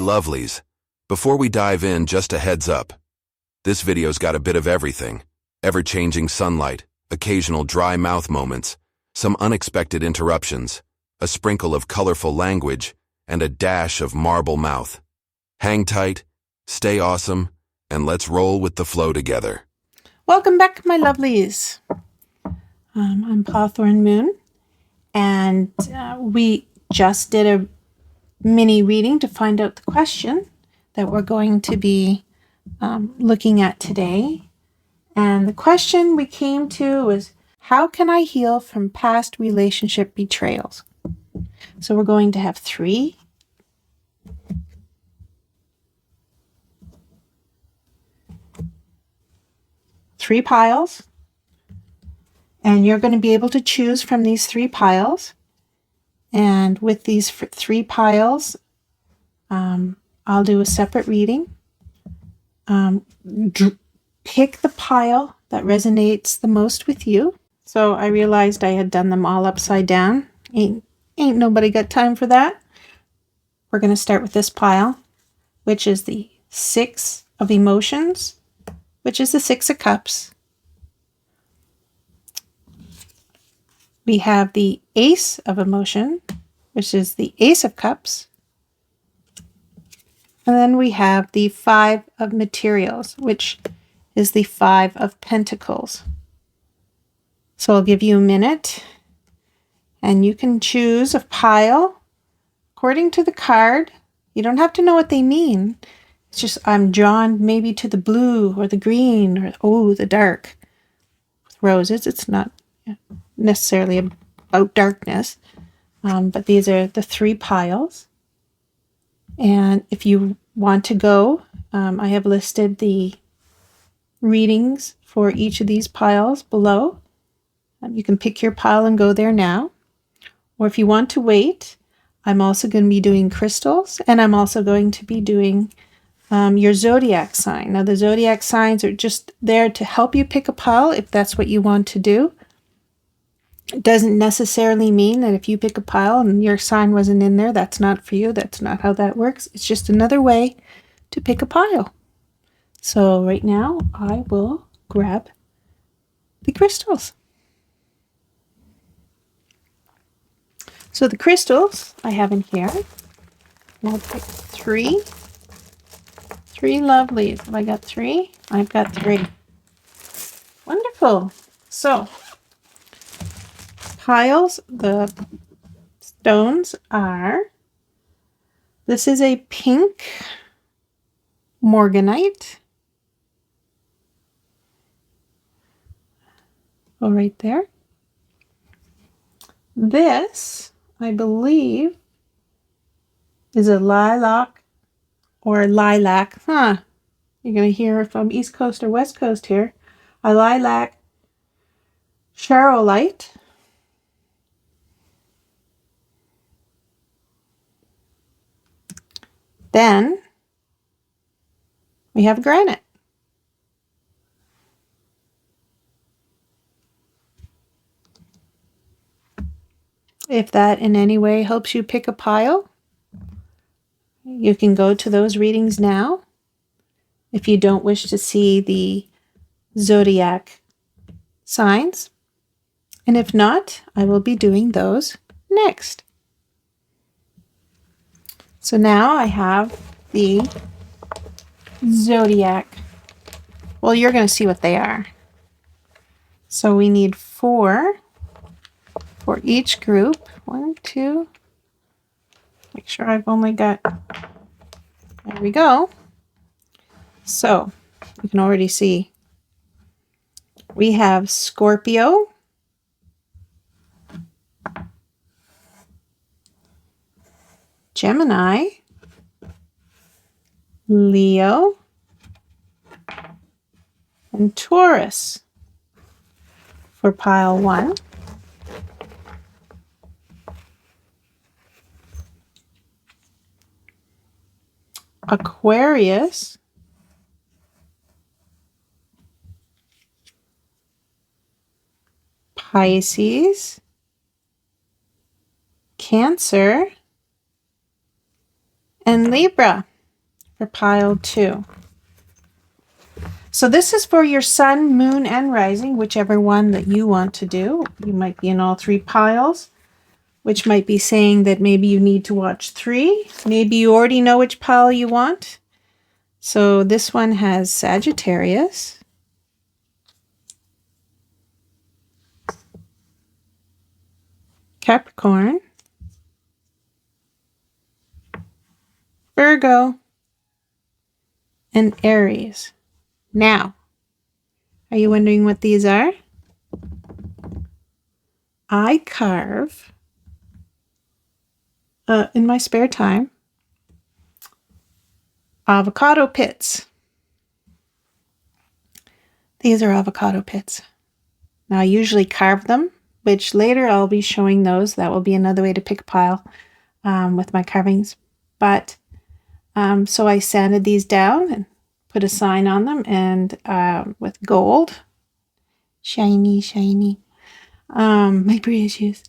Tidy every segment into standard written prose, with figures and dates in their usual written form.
lovelies, before we dive in, just a heads up. This video's got a bit of everything. Ever-changing sunlight, occasional dry mouth moments, some unexpected interruptions, a sprinkle of colorful language, and a dash of marble mouth. Hang tight, stay awesome, and let's roll with the flow together. Welcome back, my lovelies. I'm Hawthorne Moon, and we just did a mini reading to find out the question that we're going to be looking at today. And the question we came to was, how can I heal from past relationship betrayals? So we're going to have three piles, and you're going to be able to choose from these three piles. And with these three piles, I'll do a separate reading. Pick the pile that resonates the most with you. So I realized I had done them all upside down. Ain't nobody got time for that. We're going to start with this pile, which is the Six of Emotions, which is the Six of Cups. We have the Ace of Emotion, which is the Ace of Cups. And then we have the Five of Materials, which is the Five of Pentacles. So I'll give you a minute, and you can choose a pile according to the card. You don't have to know what they mean. It's just I'm drawn maybe to the blue or the green or, the dark. With roses, it's not necessarily about darkness, but these are the three piles. And if you want to go, I have listed the readings for each of these piles below. You can pick your pile and go there now. Or if you want to wait, I'm also going to be doing crystals, and I'm also going to be doing your zodiac sign. Now, the zodiac signs are just there to help you pick a pile if that's what you want to do. It doesn't necessarily mean that if you pick a pile and your sign wasn't in there, that's not for you. That's not how that works. It's just another way to pick a pile. So right now, I will grab the crystals. So the crystals I have in here, I'll pick three lovelies. Have I got three? I've got three. Wonderful. So piles, the stones are, this is a pink morganite. Go right there. This, I believe, is a lilac or lilac. You're going to hear if I'm East Coast or West Coast here. A lilac charolite. Then we have granite. If that in any way helps you pick a pile, you can go to those readings now. If you don't wish to see the zodiac signs. And if not, I will be doing those next. So now I have the zodiac. Well, you're going to see what they are. So we need 4 for each group. 1, 2. Make sure I've only got, there we go. So you can already see we have Scorpio, Gemini, Leo, and Taurus for pile 1. Aquarius, Pisces, Cancer, and Libra. for pile 2. So this is for your sun, moon, and rising, whichever one that you want to do. You might be in all 3 piles, which might be saying that maybe you need to watch 3. Maybe you already know which pile you want. So this one has Sagittarius, Capricorn, Virgo, and Aries. Now, are you wondering what these are? I carve, in my spare time, avocado pits. These are avocado pits. Now, I usually carve them, which later I'll be showing those. That will be another way to pick a pile with my carvings. But so I sanded these down and put a sign on them, and with gold, shiny, shiny, my precious.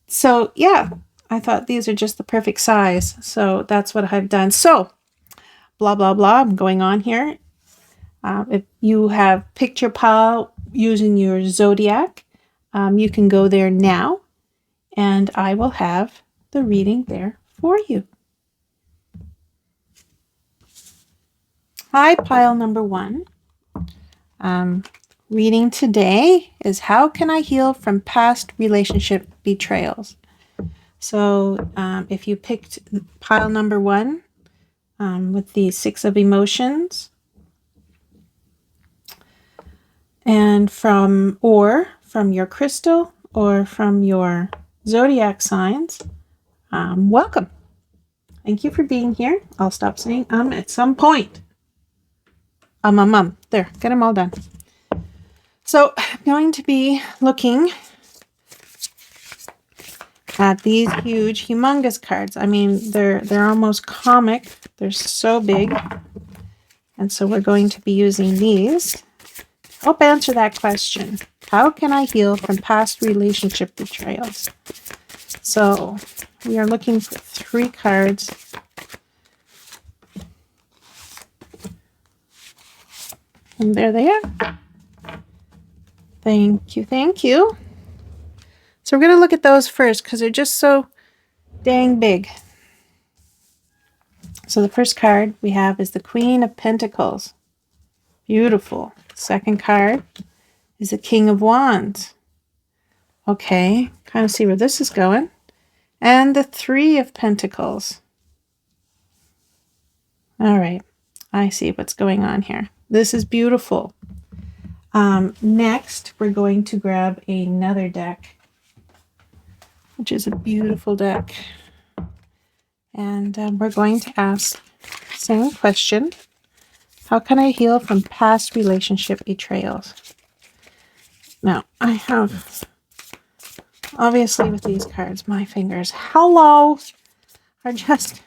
So yeah, I thought these are just the perfect size. So that's what I've done. So blah, blah, blah, I'm going on here. If you have picked your pile using your zodiac, you can go there now, and I will have the reading there for you. Hi, pile number 1. Reading today is How Can I Heal from Past Relationship Betrayals? So if you picked pile number 1 with the 6 of emotions, and from your crystal or from your zodiac signs, welcome. Thank you for being here. I'll stop saying at some point. There, get them all done. So I'm going to be looking at these huge, humongous cards. I mean, they're almost comic. They're so big. And so we're going to be using these to help answer that question. How can I heal from past relationship betrayals? So we are looking for 3 cards. And there they are. Thank you, thank you. So we're going to look at those first because they're just so dang big. So the first card we have is the Queen of Pentacles. Beautiful. Second card is the King of Wands. Okay, kind of see where this is going. And the 3 of Pentacles. All right, I see what's going on here. This is beautiful. Next, we're going to grab another deck, which is a beautiful deck. And we're going to ask the same question. How can I heal from past relationship betrayals? Now, I have, obviously with these cards, my fingers, hello, are just,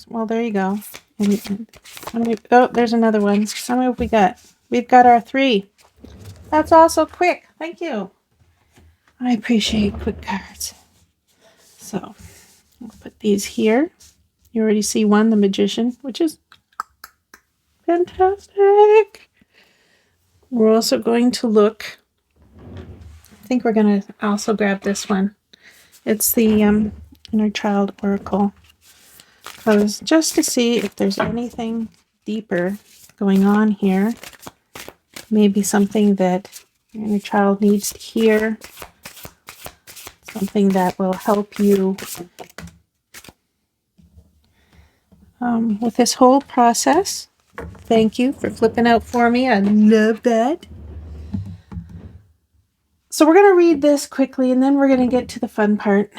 well, there you go. And oh, there's another one. How many have we got? We've got our 3. That's also quick. Thank you. I appreciate quick cards. So I'll put these here. You already see one, the Magician, which is fantastic. We're also going to look, I think we're going to also grab this one. It's the Inner Child Oracle. Because just to see if there's anything deeper going on here. Maybe something that your inner child needs to hear. Something that will help you with this whole process. Thank you for flipping out for me. I love that. So we're going to read this quickly and then we're going to get to the fun part.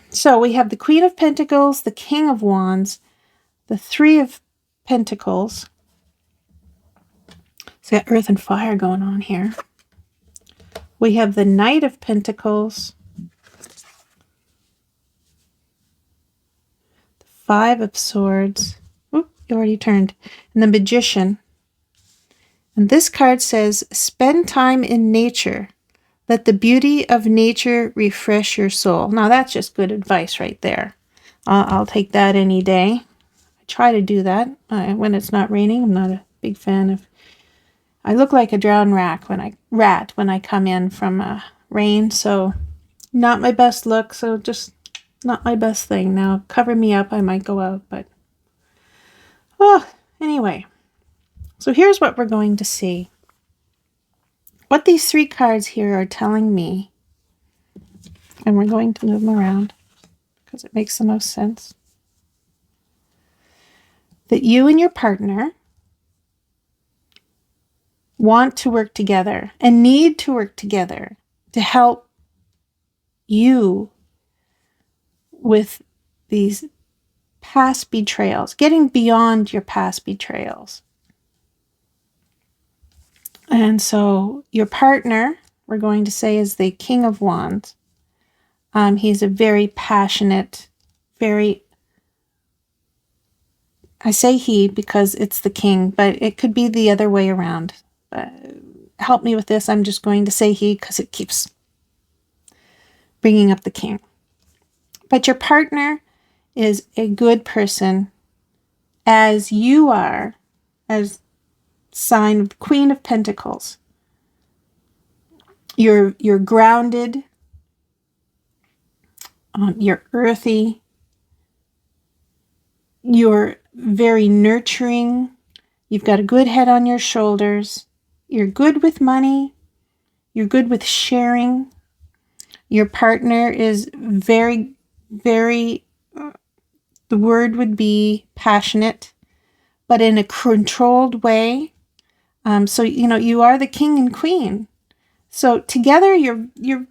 So we have the Queen of Pentacles, the King of Wands, the 3 of Pentacles. It's got Earth and Fire going on here. We have the Knight of Pentacles, the 5 of Swords. Oop, you already turned. And the Magician. And this card says, spend time in nature. Let the beauty of nature refresh your soul. Now that's just good advice right there. I'll take that any day. I try to do that when it's not raining. I'm not a big fan of... I look like a drowned rat when I come in from rain, so not my best look, so just not my best thing. Now, cover me up, I might go out, but... Oh, anyway. So here's what we're going to see. What these 3 cards here are telling me, and we're going to move them around because it makes the most sense, that you and your partner want to work together and need to work together to help you with these past betrayals, getting beyond your past betrayals. And so your partner, we're going to say, is the King of Wands. He's a very passionate, I say he because it's the king, but it could be the other way around. Help me with this. I'm just going to say he because it keeps bringing up the king. But your partner is a good person, as you are, as sign of Queen of Pentacles. You're grounded, you're earthy, you're very nurturing, you've got a good head on your shoulders, you're good with money, you're good with sharing. Your partner is very, very, the word would be passionate, but in a controlled way. So, you are the king and queen. So together, you're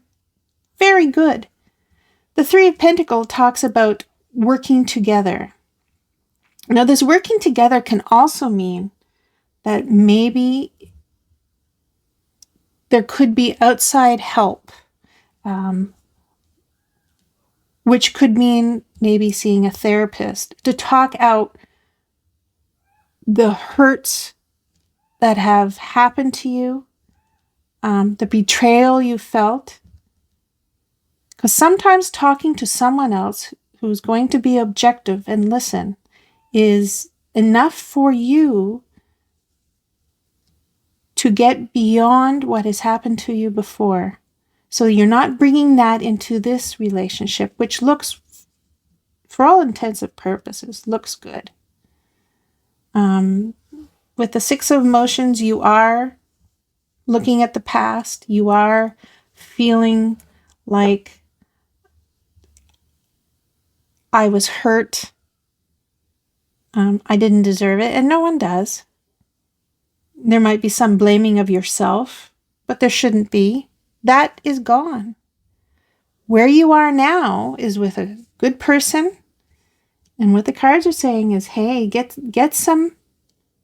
very good. The 3 of Pentacles talks about working together. Now, this working together can also mean that maybe there could be outside help, which could mean maybe seeing a therapist to talk out the hurts that have happened to you, the betrayal you felt. Because sometimes talking to someone else who's going to be objective and listen is enough for you to get beyond what has happened to you before. So you're not bringing that into this relationship, which looks, for all intents and purposes, looks good. With the 6 of Emotions, you are looking at the past. You are feeling like I was hurt. I didn't deserve it, and no one does. There might be some blaming of yourself, but there shouldn't be. That is gone. Where you are now is with a good person, and what the cards are saying is, hey, get some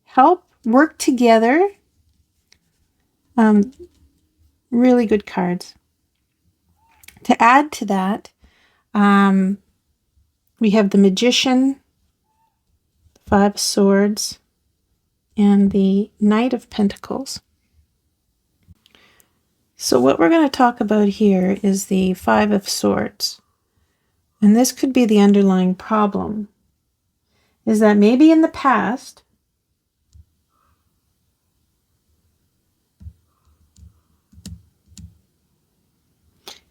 help, work together. Really good cards. To add to that, we have the Magician, the 5 of Swords, and the Knight of Pentacles. So what we're going to talk about here is the 5 of Swords. And this could be the underlying problem, is that maybe in the past,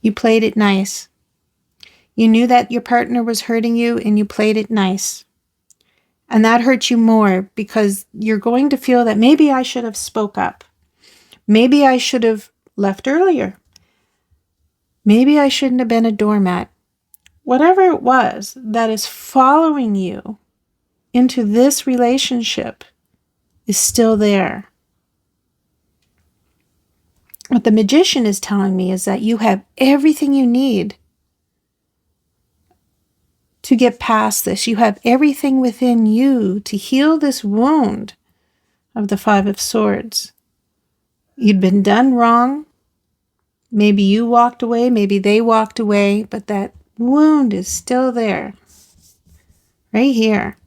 you played it nice. You knew that your partner was hurting you and you played it nice. And that hurts you more because you're going to feel that maybe I should have spoke up. Maybe I should have left earlier. Maybe I shouldn't have been a doormat. Whatever it was that is following you into this relationship is still there. What the Magician is telling me is that you have everything you need to get past this. You have everything within you to heal this wound of the 5 of Swords. You'd been done wrong. Maybe you walked away, maybe they walked away, but that wound is still there. Right here.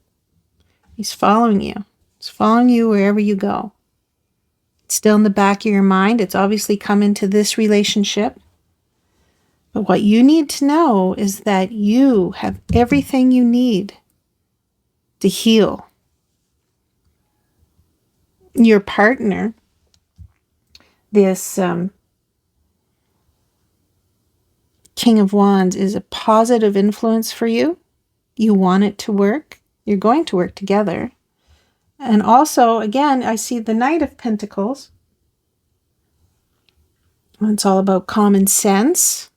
He's following you. He's following you wherever you go. It's still in the back of your mind. It's obviously come into this relationship. But what you need to know is that you have everything you need to heal. Your partner, this King of Wands, is a positive influence for you. You want it to work. You're going to work together. And also, again, I see the Knight of Pentacles. It's all about common sense.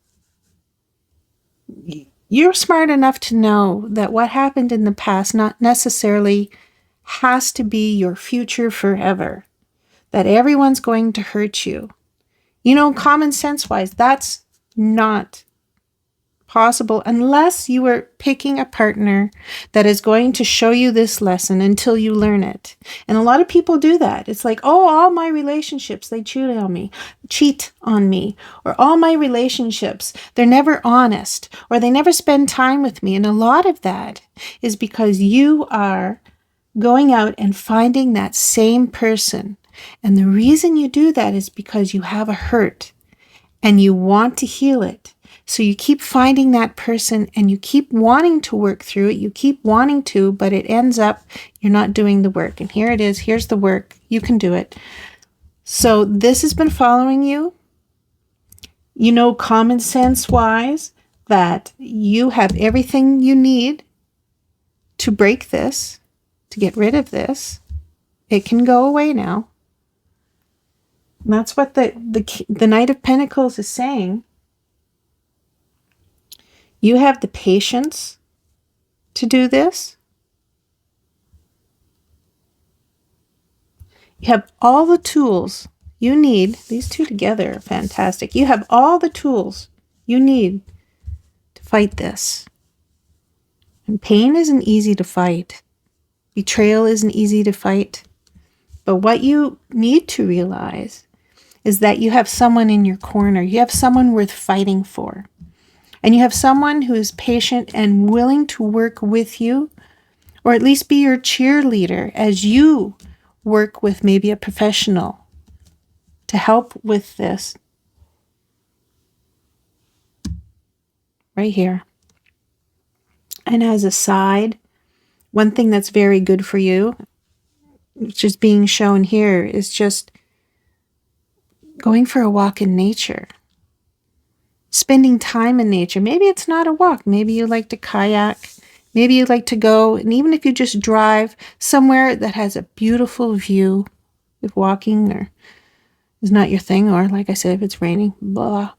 You're smart enough to know that what happened in the past not necessarily has to be your future forever. That everyone's going to hurt you. You know, common sense wise, that's not possible unless you are picking a partner that is going to show you this lesson until you learn it. And a lot of people do that. It's like, oh, all my relationships, they cheat on me, or all my relationships, they're never honest, or they never spend time with me. And a lot of that is because you are going out and finding that same person. And the reason you do that is because you have a hurt and you want to heal it. So you keep finding that person and you keep wanting to work through it. You keep wanting to, but it ends up you're not doing the work. And here it is. Here's the work. You can do it. So this has been following you. You know, common sense wise, that you have everything you need to break this, to get rid of this. It can go away now. And that's what the Knight of Pentacles is saying. You have the patience to do this. You have all the tools you need. These two together are fantastic. You have all the tools you need to fight this. And pain isn't easy to fight. Betrayal isn't easy to fight. But what you need to realize is that you have someone in your corner. You have someone worth fighting for. And you have someone who is patient and willing to work with you, or at least be your cheerleader as you work with maybe a professional to help with this. Right here. And as a side, one thing that's very good for you, which is being shown here, is just going for a walk in nature. Spending time in nature. Maybe it's not a walk. Maybe you like to kayak. Maybe you like to go, and even if you just drive somewhere that has a beautiful view, if walking or is not your thing, or like I said, if it's raining, blah.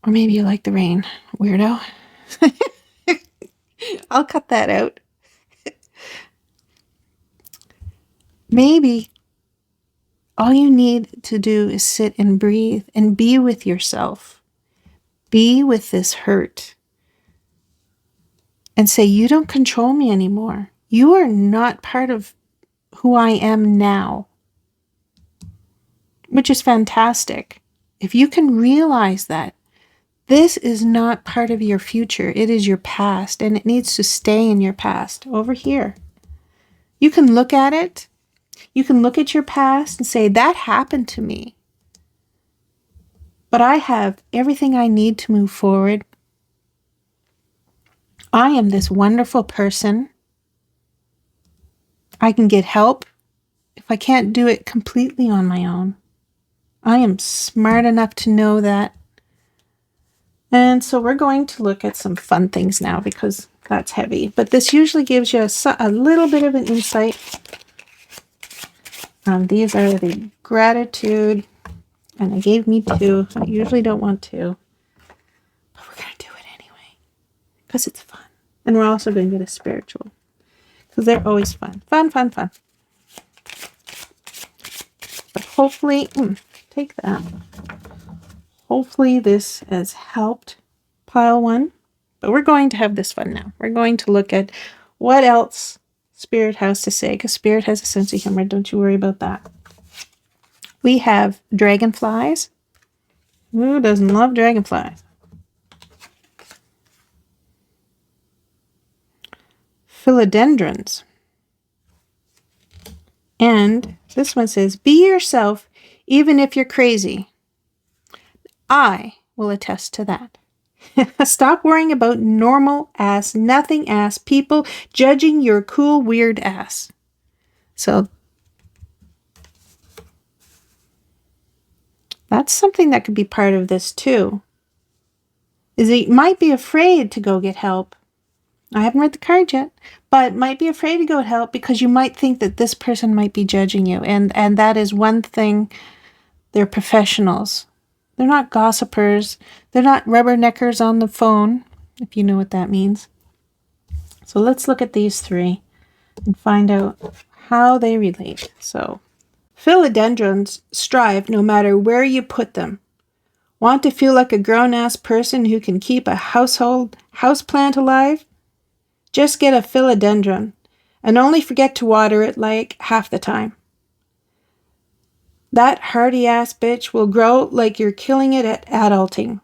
Or maybe you like the rain, weirdo. I'll cut that out. Maybe all you need to do is sit and breathe and be with yourself. Be with this hurt. And say, you don't control me anymore. You are not part of who I am now. Which is fantastic. If you can realize that this is not part of your future, it is your past, and it needs to stay in your past over here. You can look at it. You can look at your past and say, that happened to me. But I have everything I need to move forward. I am this wonderful person. I can get help if I can't do it completely on my own. I am smart enough to know that. And so we're going to look at some fun things now because that's heavy. But this usually gives you a little bit of an insight. These are the gratitude, and I gave me 2. I usually don't want to, but we're going to do it anyway because it's fun. And we're also going to get a spiritual because they're always fun. Fun. But hopefully, take that. Hopefully this has helped pile 1. But we're going to have this fun now. We're going to look at what else Spirit has to say, because Spirit has a sense of humor. Don't you worry about that. We have dragonflies. Who doesn't love dragonflies? Philodendrons. And this one says, be yourself even if you're crazy. I will attest to that. Stop worrying about normal ass, nothing ass people judging your cool, weird ass. So that's something that could be part of this too. Is that you might be afraid to go get help. I haven't read the card yet, but might be afraid to go get help because you might think that this person might be judging you. And that is one thing. They're professionals. They're not gossipers. They're not rubberneckers on the phone, if you know what that means. So let's look at these three and find out how they relate. So, philodendrons strive no matter where you put them. Want to feel like a grown-ass person who can keep a houseplant alive? Just get a philodendron and only forget to water it like half the time. That hardy-ass bitch will grow like you're killing it at adulting.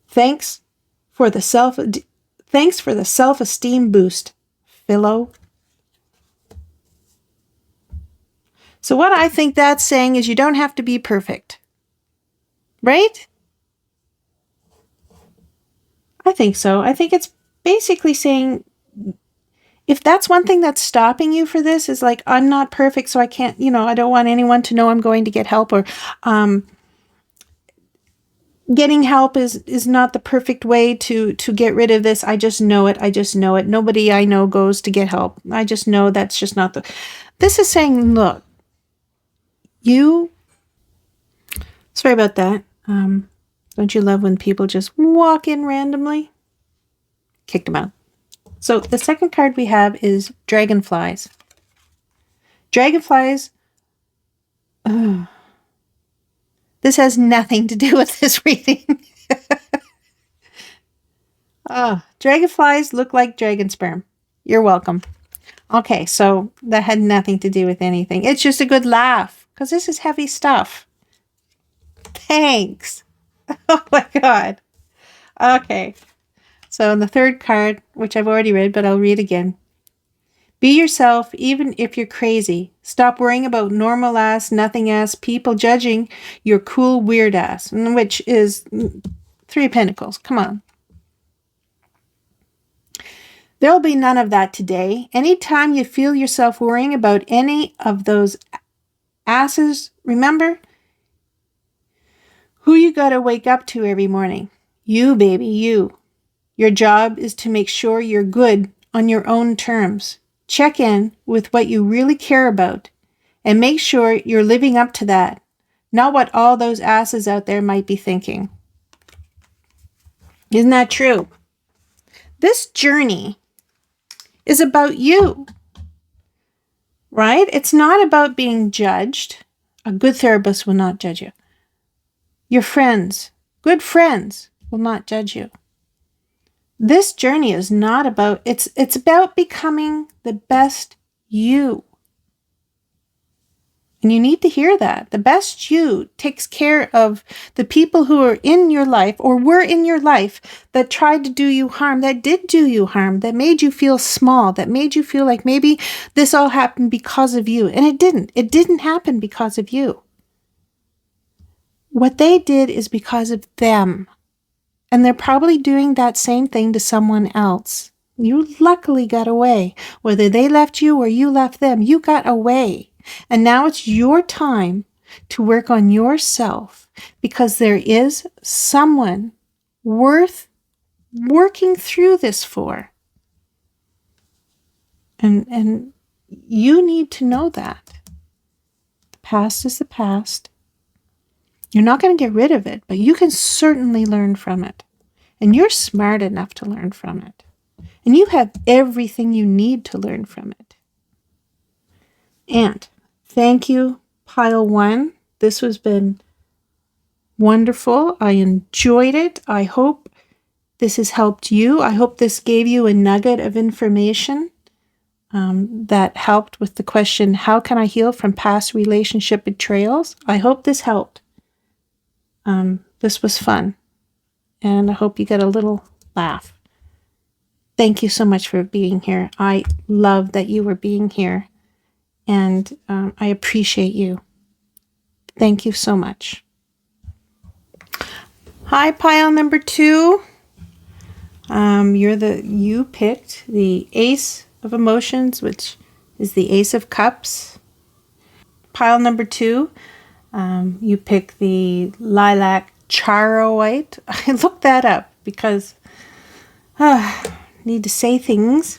Thanks for the self-esteem boost, Philo. So what I think that's saying is you don't have to be perfect. Right? I think so. I think it's basically saying, if that's one thing that's stopping you for this, is like, I'm not perfect, so I can't, I don't want anyone to know I'm going to get help, or getting help is not the perfect way to get rid of this. I just know it. Nobody I know goes to get help. I just know that's just not this is saying, look, sorry about that. Don't you love when people just walk in randomly? Kicked them out. So the second card we have is dragonflies. Dragonflies. This has nothing to do with this reading. Dragonflies look like dragon sperm. You're welcome. Okay, so that had nothing to do with anything. It's just a good laugh, because this is heavy stuff. Thanks. Oh my God. Okay. So the third card, which I've already read, but I'll read again. Be yourself, even if you're crazy. Stop worrying about normal ass, nothing ass people judging your cool, weird ass, which is 3 of Pentacles. Come on. There'll be none of that today. Anytime you feel yourself worrying about any of those asses, remember who you gotta wake up to every morning. You, baby, you. Your job is to make sure you're good on your own terms. Check in with what you really care about and make sure you're living up to that, not what all those asses out there might be thinking. Isn't that true? This journey is about you, right? It's not about being judged. A good therapist will not judge you. Your friends, good friends, will not judge you. This journey is not about, it's about becoming the best you. And you need to hear that. The best you takes care of the people who are in your life or were in your life that tried to do you harm, that did do you harm, that made you feel small, that made you feel like maybe this all happened because of you. And it didn't. It didn't happen because of you. What they did is because of them. And they're probably doing that same thing to someone else. You luckily got away. Whether they left you or you left them, you got away. And now it's your time to work on yourself, because there is someone worth working through this for. And you need to know that. The past is the past. You're not going to get rid of it, but you can certainly learn from it. And you're smart enough to learn from it. And you have everything you need to learn from it. And thank you, Pile 1. This has been wonderful. I enjoyed it. I hope this has helped you. I hope this gave you a nugget of information that helped with the question, how can I heal from past relationship betrayals? I hope this helped. This was fun. And I hope you get a little laugh. Thank you so much for being here. I love that you were being here. And I appreciate you. Thank you so much. Hi, pile number 2. You picked the Ace of Emotions, which is the Ace of Cups. Pile number 2, you pick the Lilac Charo White. I looked that up because need to say things.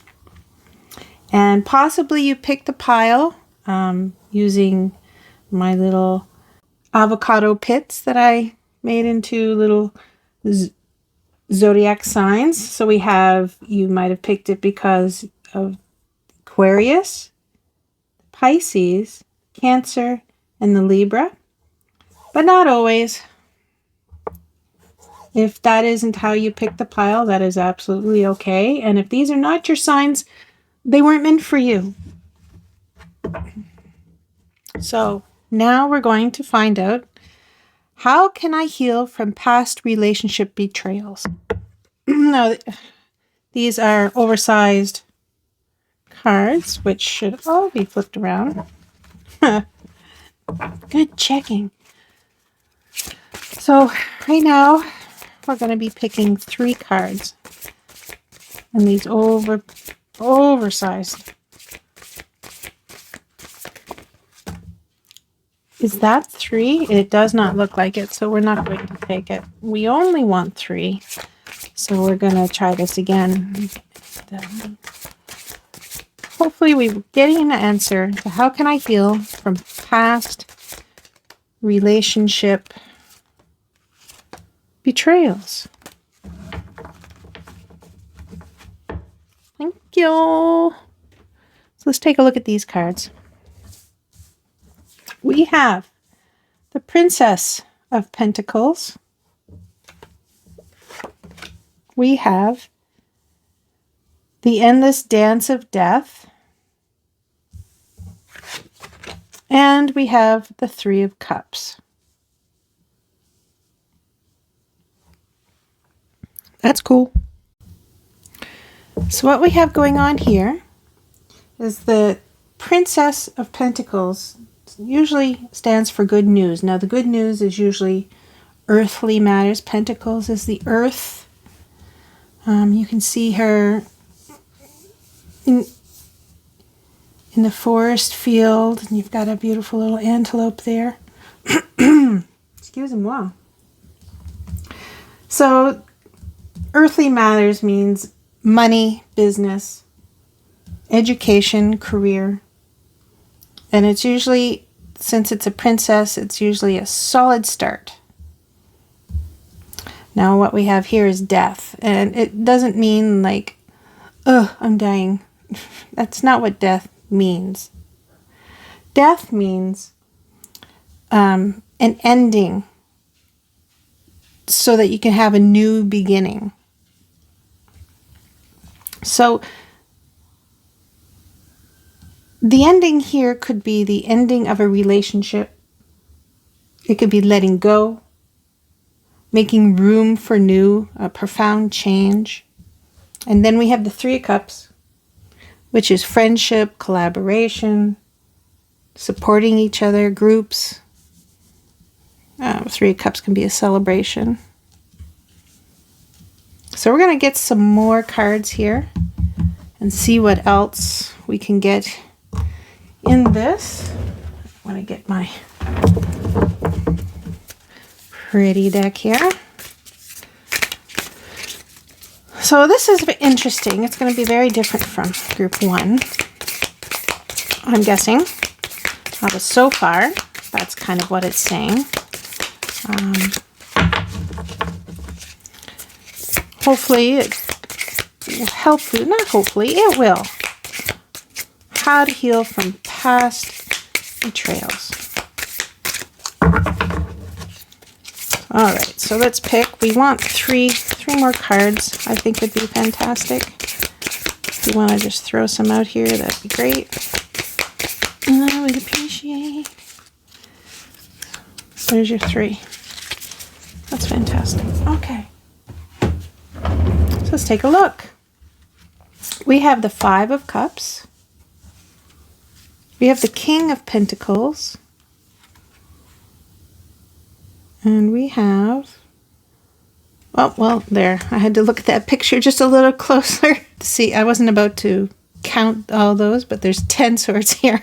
And possibly you picked the pile using my little avocado pits that I made into little zodiac signs. So we have, you might have picked it because of Aquarius, Pisces, Cancer, and the Libra, but not always. If that isn't how you pick the pile, that is absolutely okay. And if these are not your signs, they weren't meant for you. So now we're going to find out, how can I heal from past relationship betrayals? Now, these are oversized cards, which should all be flipped around. Good checking. So right now, we're going to be picking 3 cards. And these oversized. Is that 3? It does not look like it, so we're not going to take it. We only want 3. So we're going to try this again. Hopefully we're getting an answer to how can I heal from past relationship betrayals. Thank you. So let's take a look at these cards. We have the Princess of Pentacles. We have the Endless Dance of Death. And we have the 3 of Cups. That's cool. So what we have going on here is the Princess of Pentacles usually stands for good news. Now the good news is usually earthly matters. Pentacles is the earth. You can see her in the forest field, and you've got a beautiful little antelope there. Excuse-moi. So earthly matters means money, business, education, career. And it's usually, since it's a princess, it's usually a solid start. Now what we have here is death. And it doesn't mean like, oh, I'm dying. That's not what death means. Death means an ending so that you can have a new beginning. So the ending here could be the ending of a relationship. It could be letting go, making room for new, a profound change. And then we have the 3 of Cups, which is friendship, collaboration, supporting each other, groups. 3 of Cups can be a celebration. So we're going to get some more cards here and see what else we can get in this. I want to get my pretty deck here. So this is interesting. It's going to be very different from group 1, I'm guessing. But so far, that's kind of what it's saying. Hopefully it will help you. Not hopefully, it will. How to heal from past betrayals. All right, so let's pick. We want three more cards. I think would be fantastic. If you want to just throw some out here, that'd be great. I would appreciate. There's your 3. That's fantastic. Okay. So let's take a look. We have the 5 of Cups. We have the King of Pentacles. And we have Oh, well, there. I had to look at that picture just a little closer to see. I wasn't about to count all those, but there's 10 swords here.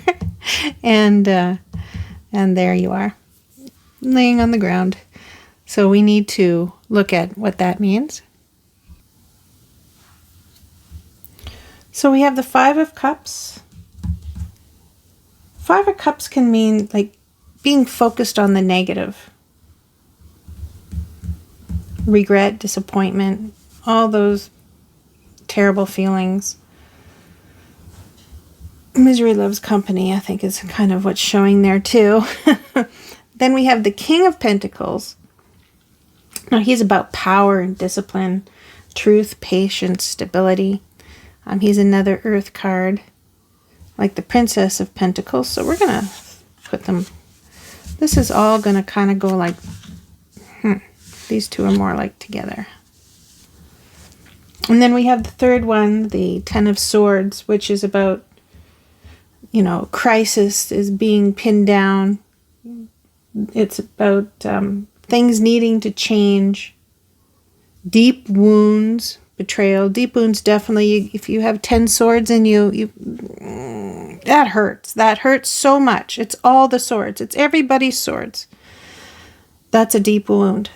and there you are, laying on the ground. So we need to look at what that means. So we have the Five of Cups. Five of Cups can mean like being focused on the negative. Regret, disappointment, all those terrible feelings. Misery loves company, I think, is kind of what's showing there too. Then we have the King of Pentacles. Now he's about power and discipline, truth, patience, stability. He's another Earth card, like the Princess of Pentacles. So we're going to put them, this is all going to kind of go like, these two are more like together. And then we have the third one, the Ten of Swords, which is about, crisis is being pinned down. It's about things needing to change. Deep wounds, betrayal. Deep wounds, definitely. If you have 10 swords in you, that hurts. That hurts so much. It's all the swords. It's everybody's swords. That's a deep wound.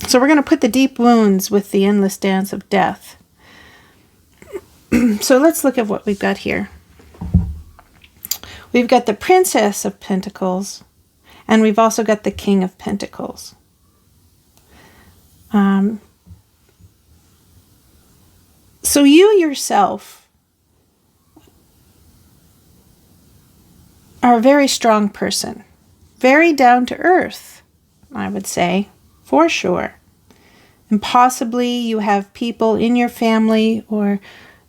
So we're going to put the deep wounds with the endless dance of death. So let's look at what we've got here. We've got the Princess of Pentacles, and we've also got the King of Pentacles. So you yourself are a very strong person, very down to earth, I would say. For sure. And possibly you have people in your family or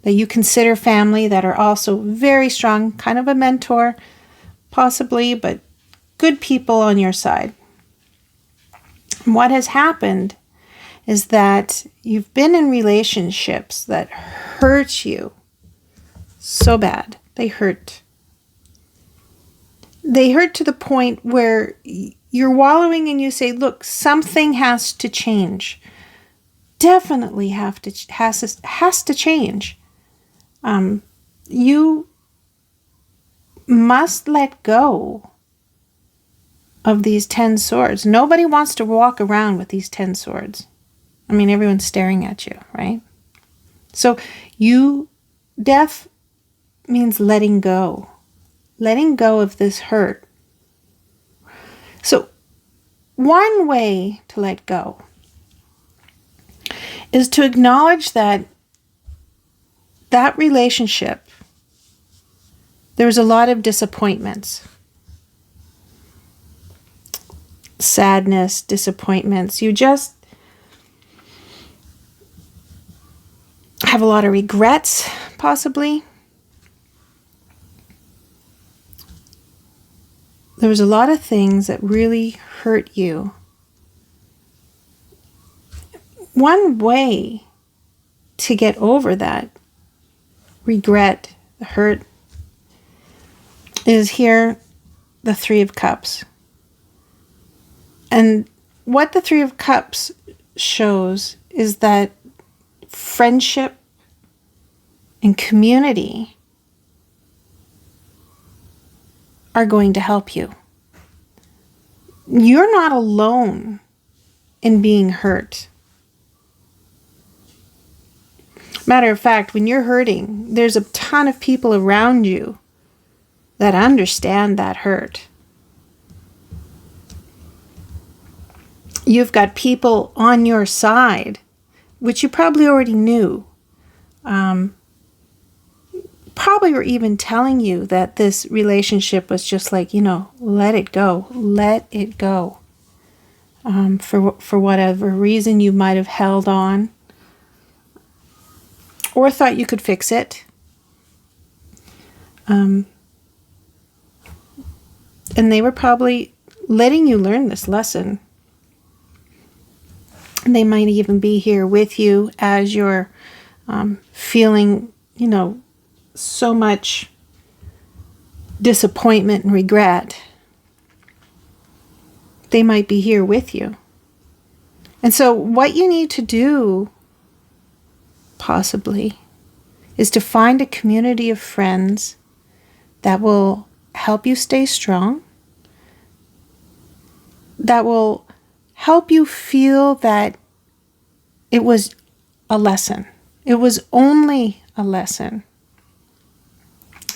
that you consider family that are also very strong, kind of a mentor, possibly, but good people on your side. And what has happened is that you've been in relationships that hurt you so bad. They hurt. They hurt to the point where you're wallowing and you say, look, something has to change. Definitely has to change. You must let go of these 10 swords. Nobody wants to walk around with these 10 swords. I mean, everyone's staring at you, right? So death means letting go. Letting go of this hurt. So, one way to let go is to acknowledge that relationship, there was a lot of disappointments, sadness, disappointments. You just have a lot of regrets, possibly. There was a lot of things that really hurt you. One way to get over that regret, the hurt, is here, the Three of Cups. And what the Three of Cups shows is that friendship and community are going to help you. You're not alone in being hurt. Matter of fact, when you're hurting, there's a ton of people around you that understand that hurt. You've got people on your side, which you probably already knew. Probably were even telling you that this relationship was just like, let it go. Let it go. For whatever reason you might have held on or thought you could fix it. And they were probably letting you learn this lesson. And they might even be here with you as you're feeling, so much disappointment and regret. They might be here with you. And so what you need to do, possibly, is to find a community of friends that will help you stay strong, that will help you feel that it was a lesson. It was only a lesson.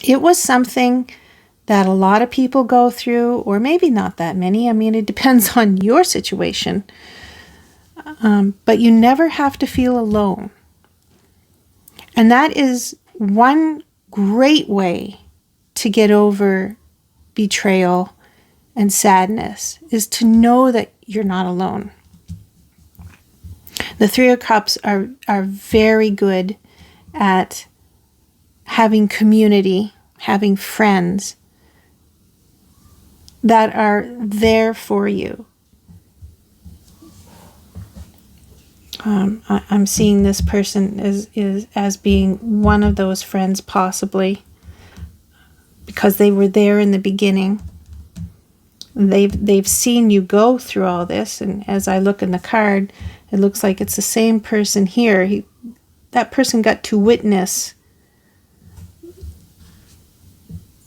It was something that a lot of people go through, or maybe not that many. I mean, it depends on your situation. But you never have to feel alone. And that is one great way to get over betrayal and sadness, is to know that you're not alone. The Three of Cups are very good at having community, having friends that are there for you. I'm seeing this person as being one of those friends, possibly, because they were there in the beginning. They've seen you go through all this, and as I look in the card, it looks like it's the same person here. That person got to witness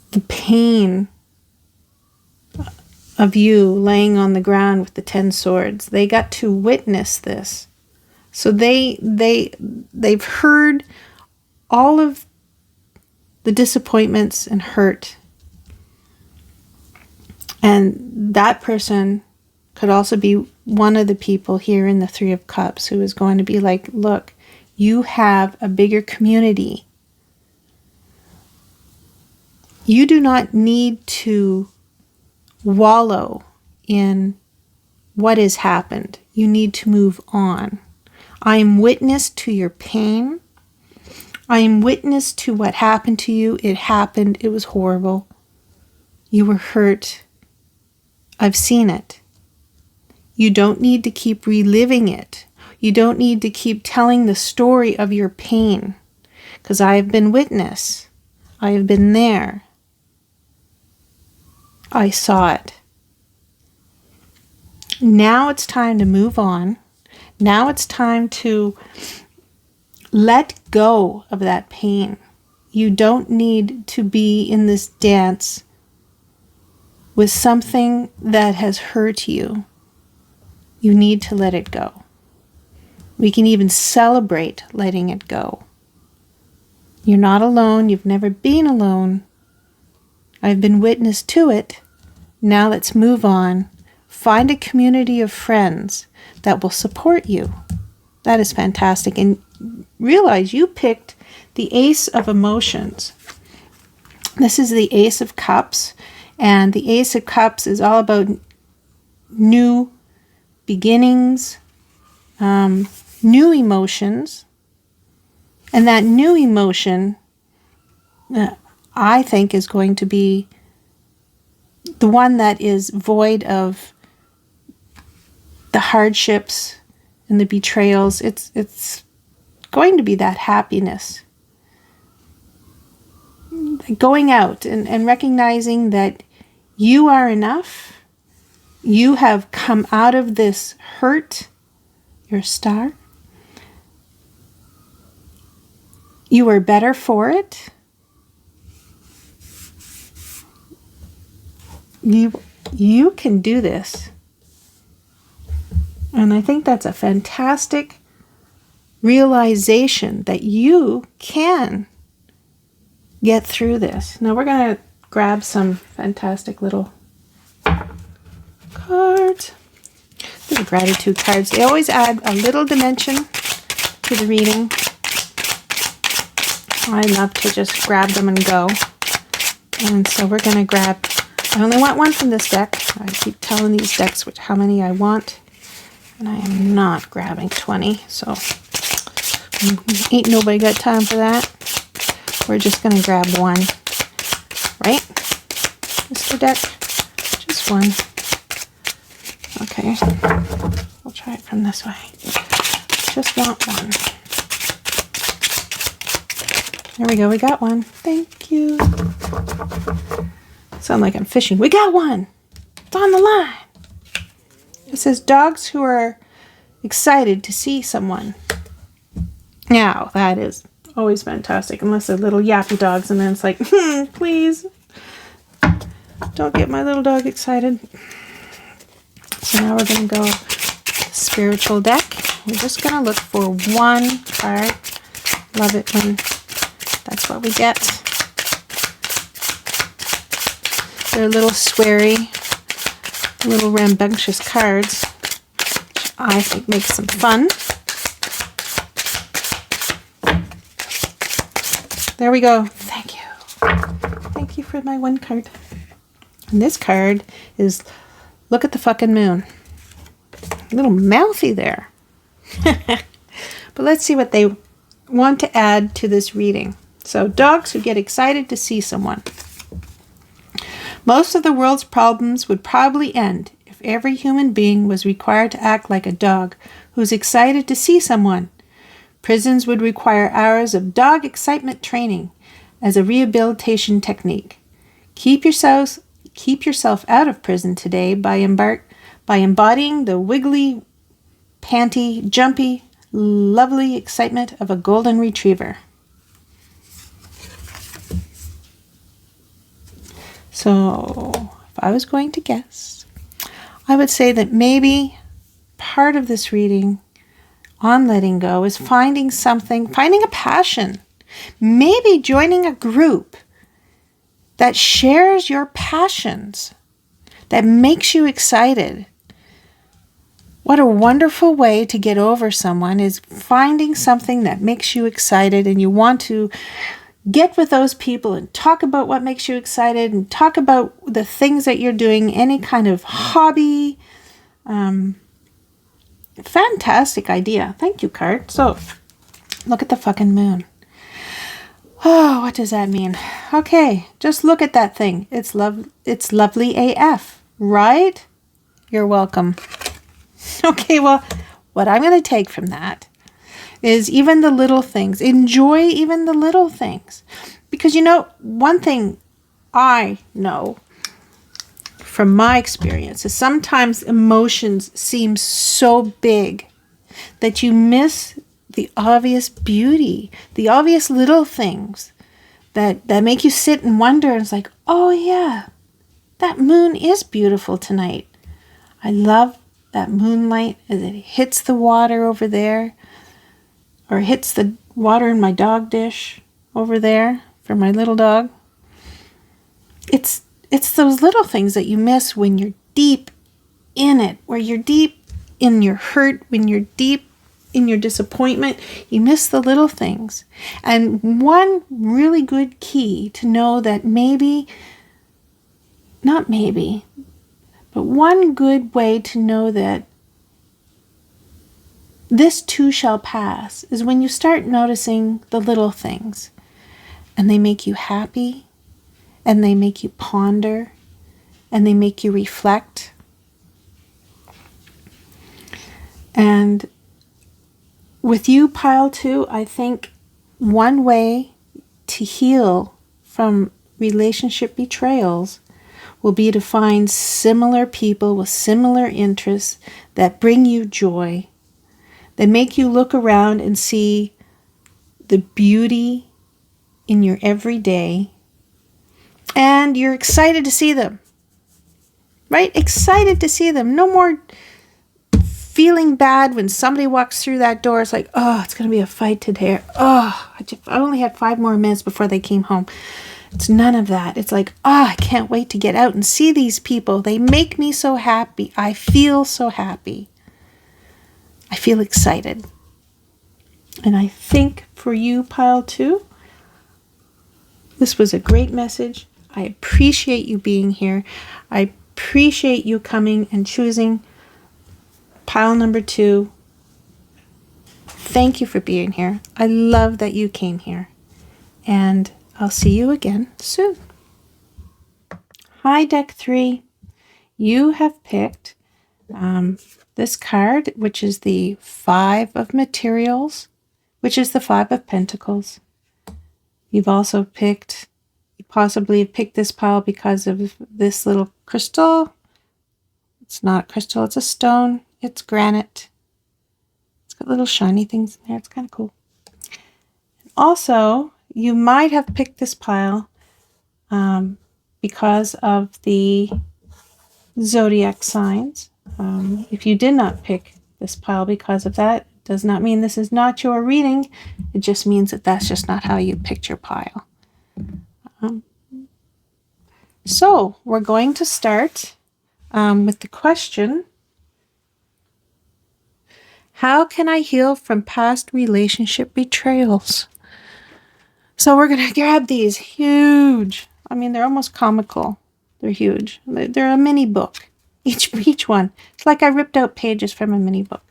the pain of you laying on the ground with the 10 swords. They got to witness this. So they've heard all of the disappointments and hurt. And that person could also be one of the people here in the Three of Cups who is going to be like, look, you have a bigger community. You do not need to wallow in what has happened. You need to move on. I am witness to your pain. I am witness to what happened to you. It happened. It was horrible. You were hurt. I've seen it. You don't need to keep reliving it. You don't need to keep telling the story of your pain, because I have been witness. I have been there. I saw it. Now it's time to move on. Now it's time to let go of that pain. You don't need to be in this dance with something that has hurt you. You need to let it go. We can even celebrate letting it go. You're not alone. You've never been alone. I've been witness to it. Now let's move on. Find a community of friends that will support you. That is fantastic. And realize you picked the Ace of Emotions. This is the Ace of Cups. And the Ace of Cups is all about new beginnings, new emotions. And that new emotion, I think, is going to be the one that is void of the hardships and the betrayals. It's going to be that happiness. Going out and recognizing that you are enough. You have come out of this hurt. You're a star. You are better for it. You can do this. And I think that's a fantastic realization that you can get through this. Now we're going to grab some fantastic little cards. These are gratitude cards. They always add a little dimension to the reading. I love to just grab them and go. And so we're going to grab, I only want one from this deck. I keep telling these decks how many I want. And I am not grabbing 20, so ain't nobody got time for that. We're just going to grab one, right? Mr. Deck, just one. Okay, we'll try it from this way. Just want one. There we go, we got one. Thank you. Sound like I'm fishing. We got one. It's on the line. It says dogs who are excited to see someone. Now, that is always fantastic, unless they're little yappy dogs, and then it's like, please, don't get my little dog excited. So now we're going to go spiritual deck. We're just going to look for one card. Love it when that's what we get. They're little sweary, little rambunctious cards, which I think makes them fun. There we go. Thank you. Thank you for my one card. And this card is look at the fucking moon. A little mouthy there. But let's see what they want to add to this reading. So, dogs who get excited to see someone. Most of the world's problems would probably end if every human being was required to act like a dog who's excited to see someone. Prisons would require hours of dog excitement training as a rehabilitation technique. Keep yourself out of prison today by embodying the wiggly, panty, jumpy, lovely excitement of a golden retriever. So, if I was going to guess, I would say that maybe part of this reading on letting go is finding a passion, maybe joining a group that shares your passions, that makes you excited. What a wonderful way to get over someone is finding something that makes you excited, and you want to get with those people and talk about what makes you excited and talk about the things that you're doing, any kind of hobby. Fantastic idea. Thank you, card. So, look at the fucking moon. Oh, what does that mean? Okay, just look at that thing. It's lovely AF, right? You're welcome. Okay, well, what I'm going to take from that is even the little things. Enjoy even the little things. Because, one thing I know from my experience is sometimes emotions seem so big that you miss the obvious beauty, the obvious little things that make you sit and wonder. And it's like, oh yeah, that moon is beautiful tonight. I love that moonlight as it hits the water over there, or hits the water in my dog dish over there for my little dog. It's those little things that you miss when you're deep in it, where you're deep in your hurt, when you're deep in your disappointment. You miss the little things. And one really good key to know that but one good way to know that this too shall pass is when you start noticing the little things, and they make you happy, and they make you ponder, and they make you reflect. And with you, pile 2, I think one way to heal from relationship betrayals will be to find similar people with similar interests that bring you joy, that make you look around and see the beauty in your everyday, and you're excited to see them, right? Excited to see them. No more feeling bad when somebody walks through that door. It's like, oh, it's going to be a fight today. Oh, I only had 5 more minutes before they came home. It's none of that. It's like, I can't wait to get out and see these people. They make me so happy. I feel so happy. I feel excited. And I think for you, pile 2, this was a great message. I appreciate you being here. I appreciate you coming and choosing pile number 2. Thank you for being here. I love that you came here. And I'll see you again soon. Hi, deck 3. You have picked this card, which is the 5 of Materials, which is the 5 of Pentacles. You've also possibly picked this pile because of this little crystal. It's not crystal, it's a stone. It's granite. got little shiny things in there. It's kind of cool. Also, you might have picked this pile because of the zodiac signs. If you did not pick this pile because of that, it does not mean this is not your reading. It just means that that's just not how you picked your pile. So we're going to start with the question, how can I heal from past relationship betrayals? So we're going to grab these huge, I mean, they're almost comical. They're huge. They're a mini book, each one. It's like I ripped out pages from a mini book.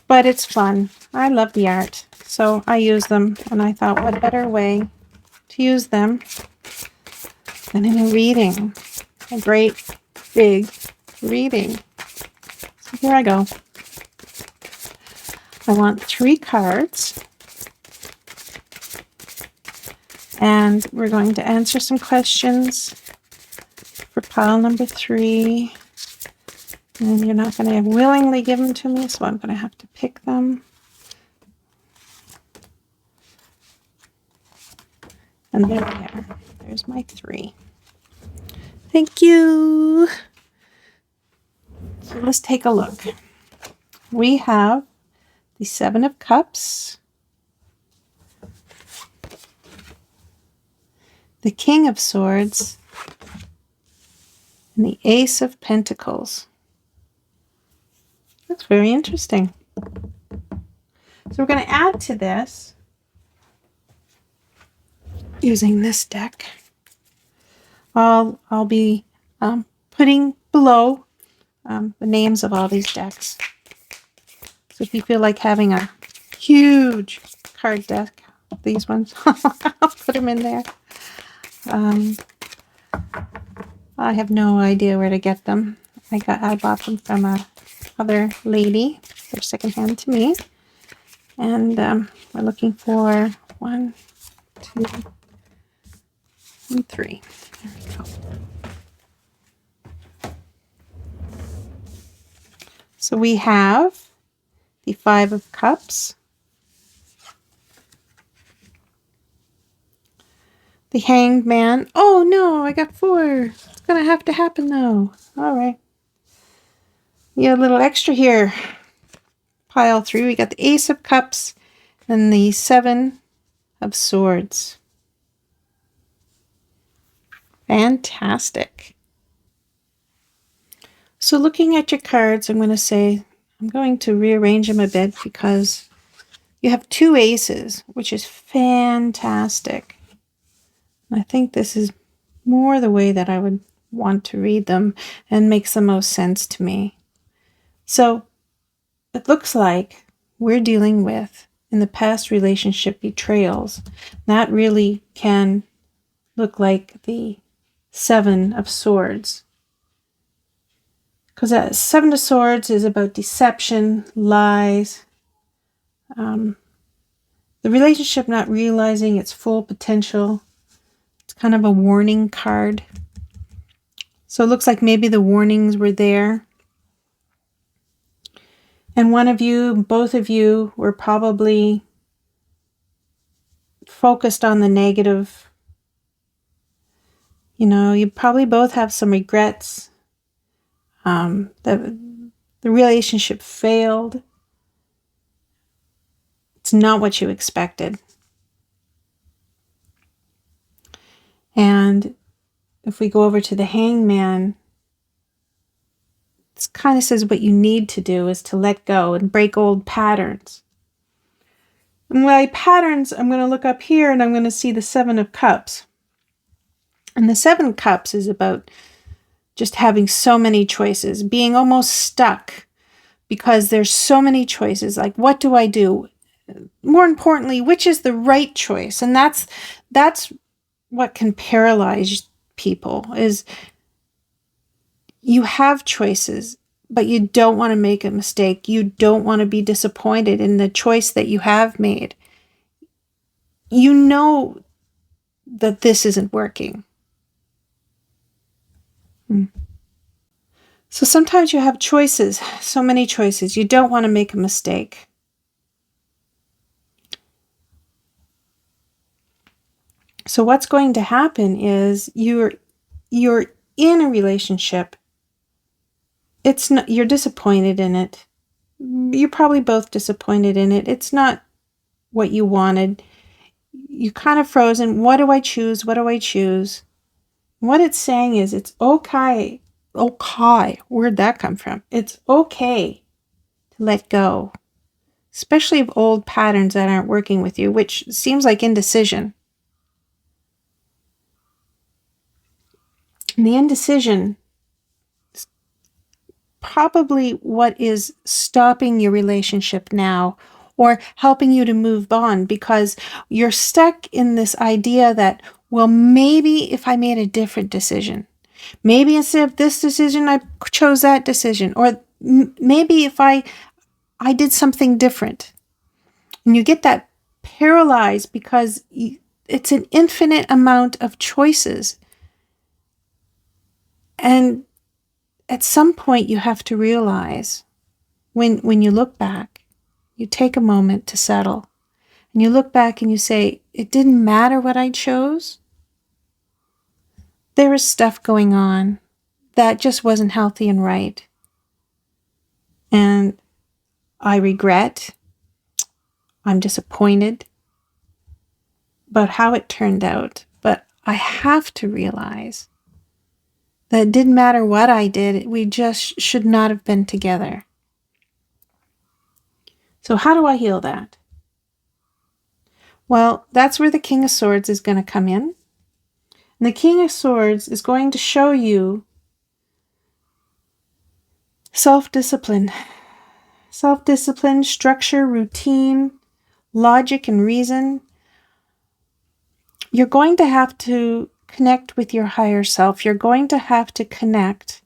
But it's fun. I love the art. So I use them, and I thought, what better way to use them than in a reading. A great, big reading. So here I go. I want 3 cards. And we're going to answer some questions for pile number 3. And you're not going to willingly give them to me, so I'm going to have to pick them. And there we are. There's my 3. Thank you. So let's take a look. We have the 7 of Cups, the King of Swords, and the Ace of Pentacles. That's very interesting. So we're going to add to this using this deck. I'll be putting below the names of all these decks. So if you feel like having a huge card deck, these ones, I'll put them in there. I have no idea where to get them. I bought them from a other lady. They're secondhand to me. And we're looking for 1, 2, and 3. There we go. So we have the 5 of Cups, the Hanged Man. Oh no, I got 4. It's going to have to happen though. All right. Yeah, a little extra here. Pile 3, we got the Ace of Cups and the 7 of Swords. Fantastic. So looking at your cards, I'm going to rearrange them a bit because you have 2 aces, which is fantastic. I think this is more the way that I would want to read them and makes the most sense to me. So it looks like we're dealing with, in the past relationship betrayals, that really can look like the 7 of Swords. Because that 7 of Swords is about deception, lies, the relationship not realizing its full potential. It's kind of a warning card. So it looks like maybe the warnings were there. And one of you, both of you, were probably focused on the negative. You know, you probably both have some regrets. The relationship failed. It's not what you expected. And if we go over to the Hangman, it kind of says what you need to do is to let go and break old patterns. And by patterns, I'm going to look up here and I'm going to see the 7 of Cups. And the 7 of Cups is about just having so many choices, being almost stuck because there's so many choices. Like, what do I do? More importantly, which is the right choice? And that's what can paralyze people, is you have choices, but you don't want to make a mistake. You don't want to be disappointed in the choice that you have made. You know that this isn't working. So sometimes you have choices, so many choices. You don't want to make a mistake. So what's going to happen is you're in a relationship. It's not, you're disappointed in it. You're probably both disappointed in it. It's not what you wanted. You're kind of frozen. What do I choose? What do I choose? What it's saying is it's okay. Okay. Where'd that come from? It's okay to let go, especially of old patterns that aren't working with you, which seems like indecision. And the indecision is probably what is stopping your relationship now or helping you to move on, because you're stuck in this idea that, well, maybe if I made a different decision, maybe instead of this decision, I chose that decision, or maybe if I did something different. And you get that paralyzed because it's an infinite amount of choices. And at some point you have to realize, when you look back, you take a moment to settle. And you look back and you say, it didn't matter what I chose. There was stuff going on that just wasn't healthy and right. And I regret, I'm disappointed about how it turned out. But I have to realize that it didn't matter what I did. We just should not have been together. So how do I heal that? Well, that's where the King of Swords is going to come in. And the King of Swords is going to show you self-discipline. Self-discipline, structure, routine, logic, and reason. You're going to have to connect with your higher self. You're going to have to connect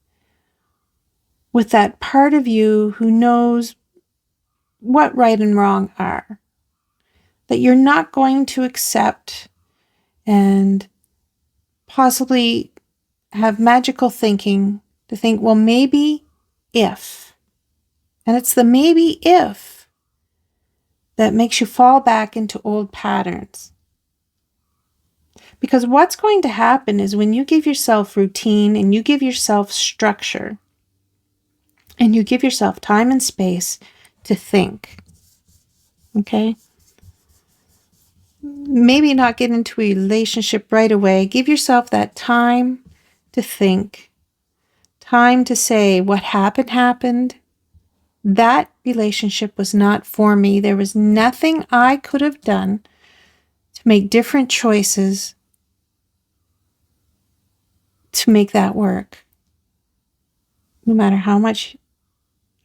with that part of you who knows what right and wrong are. That you're not going to accept and possibly have magical thinking to think, well, maybe if. And it's the maybe if that makes you fall back into old patterns. Because what's going to happen is when you give yourself routine and you give yourself structure and you give yourself time and space to think, okay? Maybe not get into a relationship right away. Give yourself that time to think, time to say what happened. That relationship was not for me. There was nothing I could have done to make different choices to make that work. No matter how much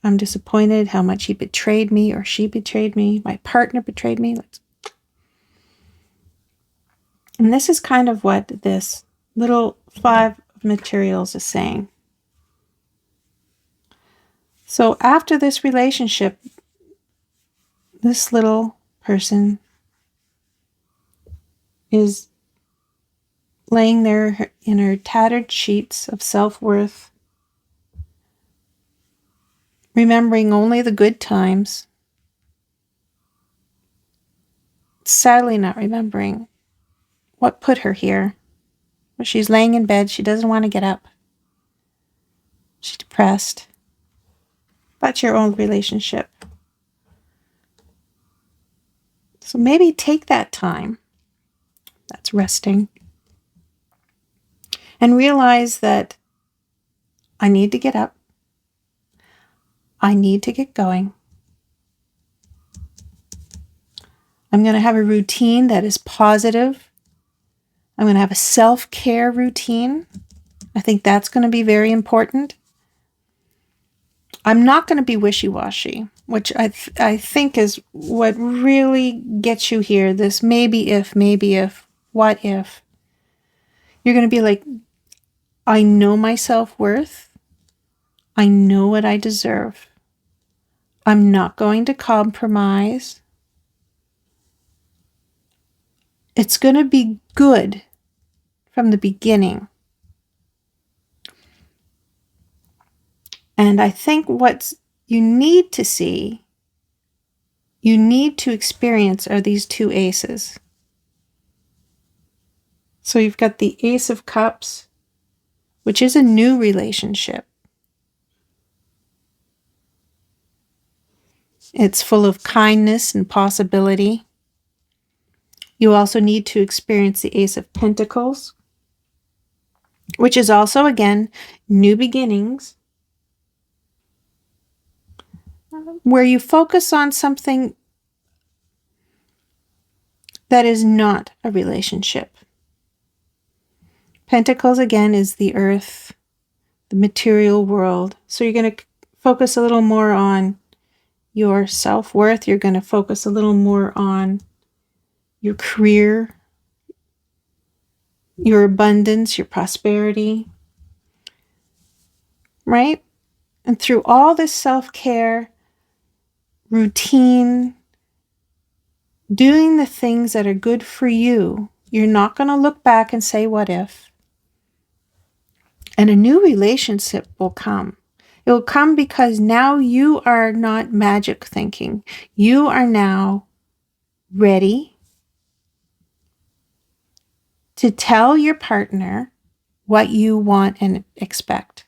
I'm disappointed, how much he betrayed me or she betrayed me, my partner betrayed me. And this is kind of what this little 5 of materials is saying. So after this relationship, this little person is laying there in her tattered sheets of self-worth, remembering only the good times, sadly not remembering what put her here. She's laying in bed. She doesn't want to get up. She's depressed. That's your own relationship. So maybe take that time, that's resting, and realize that I need to get up. I need to get going. I'm going to have a routine that is positive. I'm going to have a self-care routine. I think that's going to be very important. I'm not going to be wishy-washy, which I think is what really gets you here. This maybe if, what if. You're going to be like, I know my self-worth. I know what I deserve. I'm not going to compromise. It's going to be good from the beginning. And I think what you need to see, you need to experience are these two aces. So you've got the Ace of Cups, which is a new relationship. It's full of kindness and possibility. You also need to experience the Ace of Pentacles, which is also, again, new beginnings, where you focus on something that is not a relationship. Pentacles, again, is the earth, the material world. So you're going to focus a little more on your self-worth. You're going to focus a little more on your career, your abundance, your prosperity, right? And through all this self-care, routine, doing the things that are good for you, you're not going to look back and say, what if? And a new relationship will come. It will come because now you are not magic thinking. You are now ready to tell your partner what you want and expect.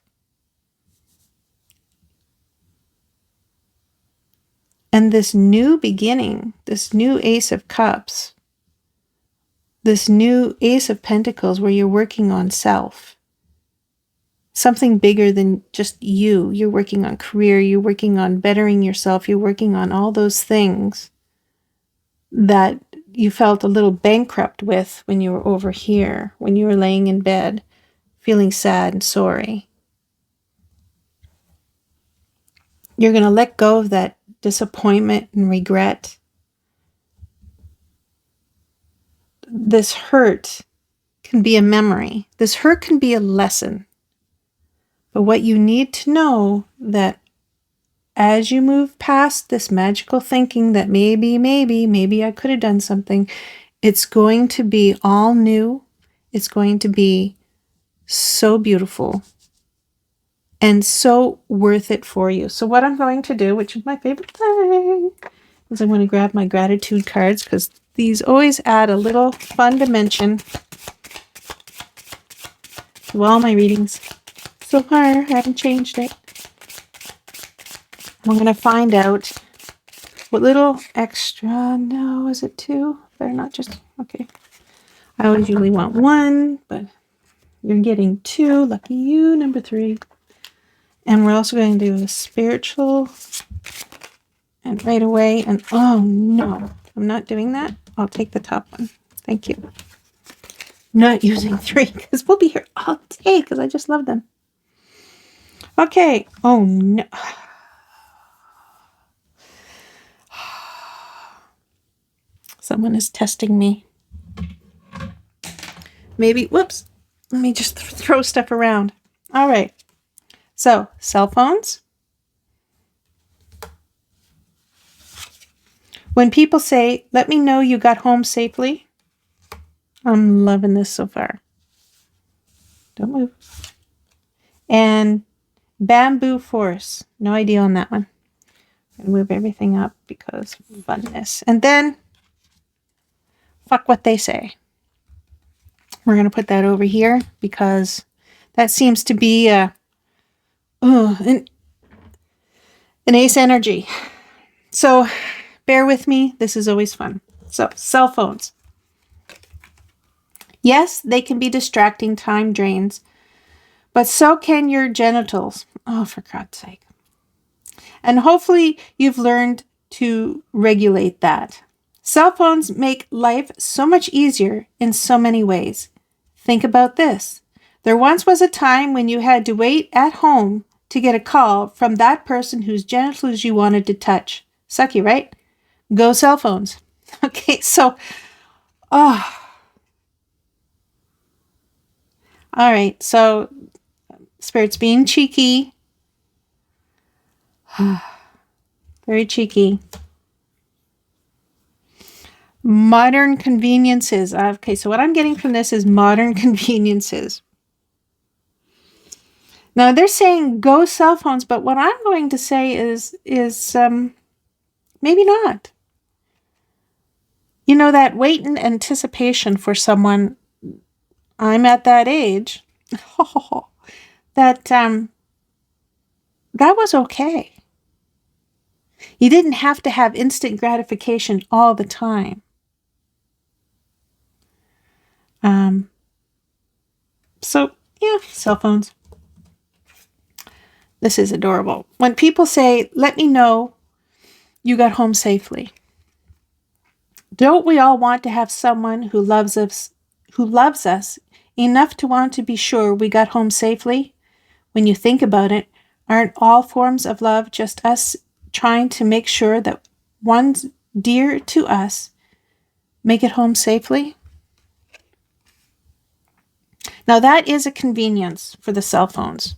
And this new beginning, this new Ace of Cups, this new Ace of Pentacles where you're working on self, something bigger than just you. You're working on career, you're working on bettering yourself, you're working on all those things that you felt a little bankrupt with when you were over here, when you were laying in bed, feeling sad and sorry. You're going to let go of that disappointment and regret. This hurt can be a memory. This hurt can be a lesson. But what you need to know that as you move past this magical thinking that maybe I could have done something, it's going to be all new. It's going to be so beautiful and so worth it for you. So what I'm going to do, which is my favorite thing, is I'm going to grab my gratitude cards because these always add a little fun dimension to all my readings. So far, I haven't changed it. I'm going to find out what little extra, no, is it 2? Better not just, okay. I always usually want 1, but you're getting 2. Lucky you, number 3. And we're also going to do a spiritual. And right away, and oh no, I'm not doing that. I'll take the top one. Thank you. Not using 3 because we'll be here all day because I just love them. Okay. Oh no. Someone is testing me. Maybe, whoops. Let me just throw stuff around. All right. So, cell phones. When people say, let me know you got home safely. I'm loving this so far. Don't move. And bamboo force. No idea on that one. I'm going to move everything up because funness. And then, fuck what they say. We're going to put that over here because that seems to be an ace energy. So bear with me. This is always fun. So cell phones. Yes, they can be distracting, time drains, but so can your genitals. Oh, for God's sake. And hopefully you've learned to regulate that. Cell phones make life so much easier in so many ways. Think about this. There once was a time when you had to wait at home to get a call from that person whose genitals you wanted to touch. Sucky, right? Go cell phones. Okay, so, all right, so Spirit's being cheeky. Very cheeky. Modern conveniences. Okay, so what I'm getting from this is modern conveniences. Now they're saying go cell phones, but what I'm going to say is maybe not. You know, that wait in anticipation for someone, I'm at that age, that was okay. You didn't have to have instant gratification all the time. So, yeah, cell phones. This is adorable. When people say, let me know you got home safely. Don't we all want to have someone who loves us enough to want to be sure we got home safely? When you think about it, aren't all forms of love just us trying to make sure that ones dear to us make it home safely? Now that is a convenience for the cell phones,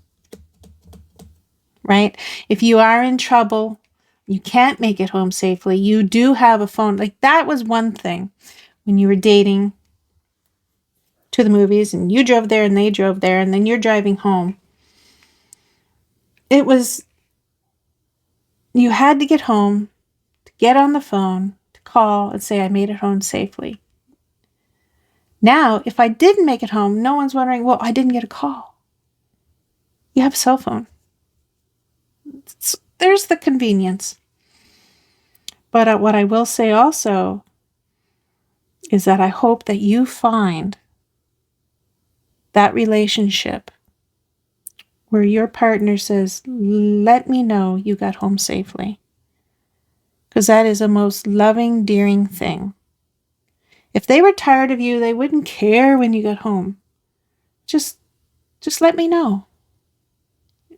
right? If you are in trouble, you can't make it home safely, you do have a phone. Like that was one thing when you were dating to the movies and you drove there and they drove there and then you're driving home. It was, you had to get home, to get on the phone, to call and say, I made it home safely. Now, if I didn't make it home, no one's wondering, well, I didn't get a call. You have a cell phone. There's the convenience. But what I will say also is that I hope that you find that relationship where your partner says, let me know you got home safely. Because that is a most loving, endearing thing. If they were tired of you, they wouldn't care when you got home. Just let me know.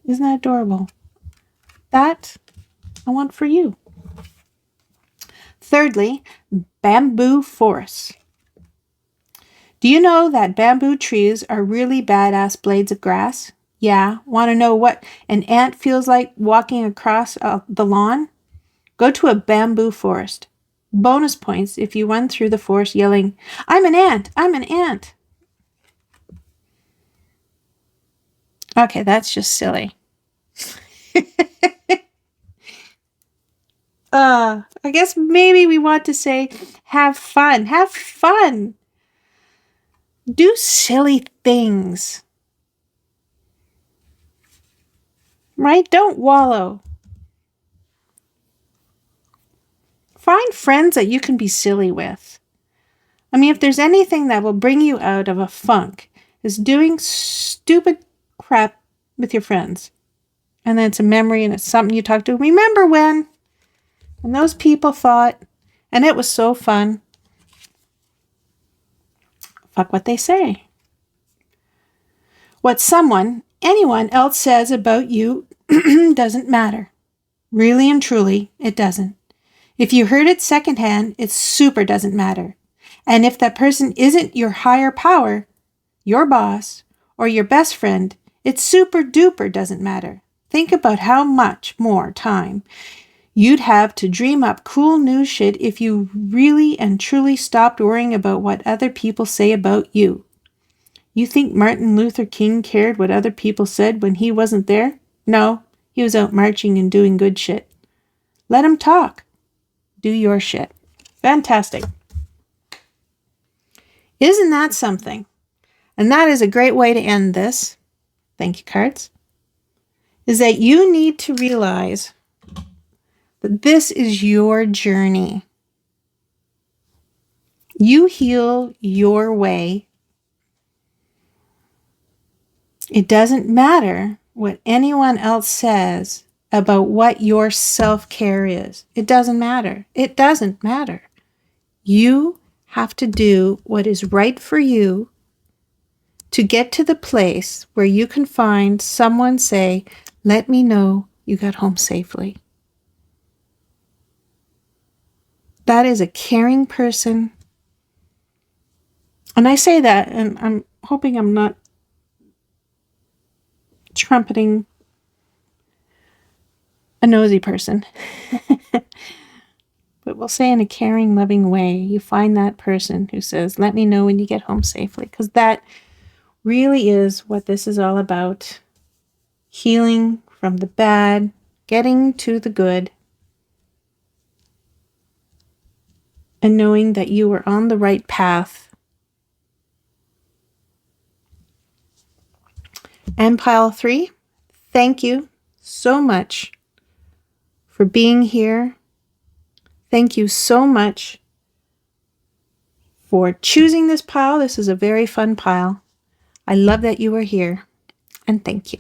Isn't that adorable? That I want for you. Thirdly, bamboo forests. Do you know that bamboo trees are really badass blades of grass? Yeah, want to know what an ant feels like walking across the lawn? Go to a bamboo forest. Bonus points if you run through the forest yelling, I'm an ant, I'm an ant. Okay, that's just silly. I guess maybe we want to say, have fun, have fun. Do silly things. Right? Don't wallow. Find friends that you can be silly with. I mean, if there's anything that will bring you out of a funk, is doing stupid crap with your friends. And then it's a memory and it's something you talk to. Remember when? And those people thought, and it was so fun. Fuck what they say. What anyone else says about you doesn't matter. Really and truly, it doesn't. If you heard it secondhand, it super doesn't matter. And if that person isn't your higher power, your boss, or your best friend, it super duper doesn't matter. Think about how much more time you'd have to dream up cool new shit if you really and truly stopped worrying about what other people say about you. You think Martin Luther King cared what other people said when he wasn't there? No, he was out marching and doing good shit. Let him talk. Do your shit. Fantastic. Isn't that something? And that is a great way to end this. Thank you, cards. Is that you need to realize that this is your journey. You heal your way. It doesn't matter what anyone else says about what your self-care is. It doesn't matter. It doesn't matter. You have to do what is right for you to get to the place where you can find someone say, let me know you got home safely. That is a caring person. And I say that, and I'm hoping I'm not trumpeting a nosy person. But we'll say in a caring, loving way, you find that person who says, let me know when you get home safely. Because that really is what this is all about. healing from the bad, getting to the good, and knowing that you are on the right path. And pile 3, thank you so much for being here. Thank you so much for choosing this pile. This is a very fun pile. I love that you are here, and thank you.